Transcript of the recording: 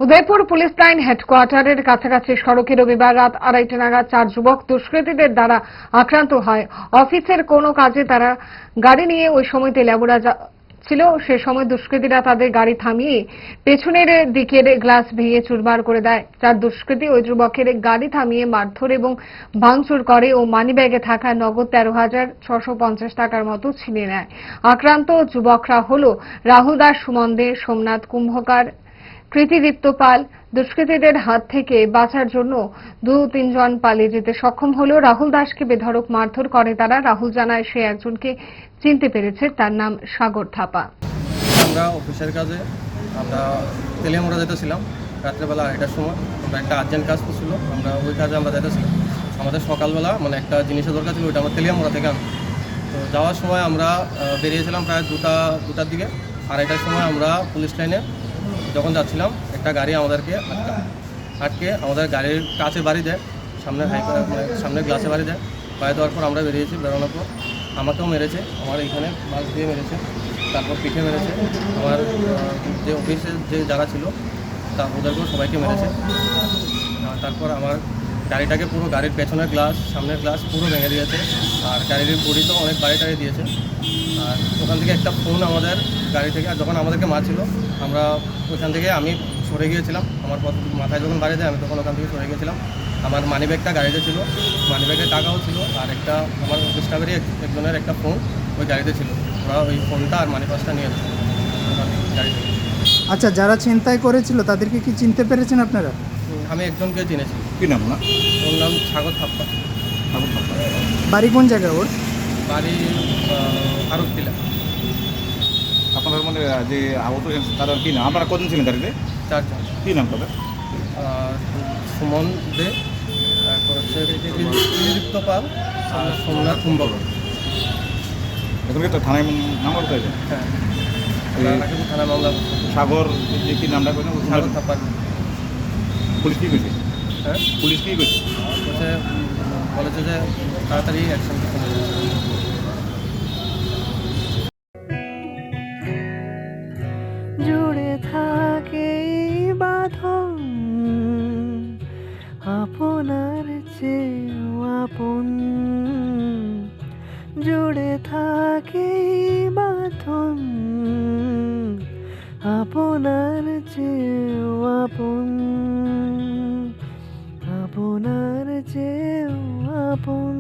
Udaipur police line হেডকোয়ার্টারের কাছাকাছি সড়কে রবিবার রাত 2:30 নাগাদ 4 যুবক দুষ্কৃতীদের দ্বারা আক্রান্ত হয়। অফিসের কোনো কাজে তারা গাড়ি নিয়ে ওই সময় তেলিয়ামুড়া ছিল। সে সময় দুষ্কৃতীরা তাদের গাড়ি থামিয়ে পেছনের দিকের গ্লাস ভেঙে চুরমার করে দেয়। 4 দুষ্কৃতী ওই যুবকের গাড়ি থামিয়ে মারধর এবং ভাঙচুর করে ও মানিব্যাগে থাকা নগদ 13,650 টাকার মতো ছিনিয়ে নেয়। আক্রান্ত যুবকরা হল রাহুল দাস, সুমন দে, সোমনাথ কুম্ভকার, কৃতিদীপ্ত পাল। দুষ্কৃতীদের হাত থেকে বাঁচার জন্য 2-3 জন পালিয়ে যেতে সক্ষম হলেও রাহুল দাসকে বেধড়ক মারধর করে তারা। রাহুল জানায় সে একজনকে চিনতে পেরেছে, তার নাম সাগর থাপা। আমরা অফিসের কাজে আমরা তেলিয়ামুড়া যেতেছিলাম রাত্রেবেলা 2টার সময়। আমরা একটা আর্জেন্ট কাজ করছিল, আমরা ওই কাজে আমরা যেতেছিলাম। আমাদের সকালবেলা মানে একটা জিনিসের দরকার ছিল, ওইটা আমরা তেলিয়ামুড়া থেকে আনতাম। তো যাওয়ার সময় আমরা বেরিয়েছিলাম প্রায় দুটার দিকে। 2:30টার সময় আমরা পুলিশ লাইনে যখন যাচ্ছিলাম, একটা গাড়ি আমাদেরকে আটকে আমাদের গাড়ির কাছে বাড়ি দেয়, সামনে গ্লাসে বাড়ি দেয়। বাড়ি দেওয়ার পর আমরা বেরিয়েছি। বেরোনোর পর আমাকেও মেরেছে, আমার এইখানে বাস দিয়ে মেরেছে, তারপর পিঠে মেরেছে। আমার যে অফিসের যে যারা ছিল ওদেরকেও সবাইকে মেরেছে। তারপর আমার গাড়িটাকে পুরো গাড়ির পেছনের গ্লাস, সামনের গ্লাস পুরো ভেঙে দিয়েছে। আর গাড়ির বডিতেও অনেক বাড়ি দিয়েছে। আর ওখান থেকে একটা ফোন আমাদের গাড়ি থেকে, আর যখন আমাদেরকে মারছিল আমরা ওখান থেকে আমি সরে গিয়েছিলাম। আমার মাথায় যখন বাড়ি দেয় আমি তখন ওখান থেকে সরে গিয়েছিলাম। আমার মানিব্যাগটা গাড়িতে ছিল, মানিব্যাগের টাকাও ছিল, আর একটা আমার অফিস স্টাফেরই একজনের একটা ফোন ওই গাড়িতে ছিল। ওরা ওই ফোনটা আর মানি পার্সটা নিয়ে গেছে গাড়ি থেকে। আচ্ছা, যারা ছিনতাই করেছিল তাদেরকে কি চিনতে পেরেছেন আপনারা? আমি একজনকে চিনেছি। কি নাম না? ওর নাম সাগর থাপ্পা। বাড়ি কোন জায়গায় ওর? বাড়ি ফারুকটিলা। আপনার মানে যে আহত তারা কি নাম? আপনারা কজন ছিলেন গাড়িতে? 4 জন। কি নাম তাদের? সুমন দে, তারপর হচ্ছে কৃতিদীপ্ত পাল আর সোমনাথ কুম্ভকার। এখন কি থানায় নাম করতে হয়েছে? হ্যাঁ, থানা মামলা। সাগর কি নামটা করে? সাগর থাপ্পা। পুলিশ কি করেছে? হ্যাঁ, পুলিশ কি করেছে? বলেছে যে তাড়াতাড়ি অ্যাকশন করতে হবে। জুড়ে থাকে বাঁধন আপনার চেয়েও আপন, জুড়ে থাকে বাঁধন আপনার চেয়েও আপন, আপনার চেয়েও আপন।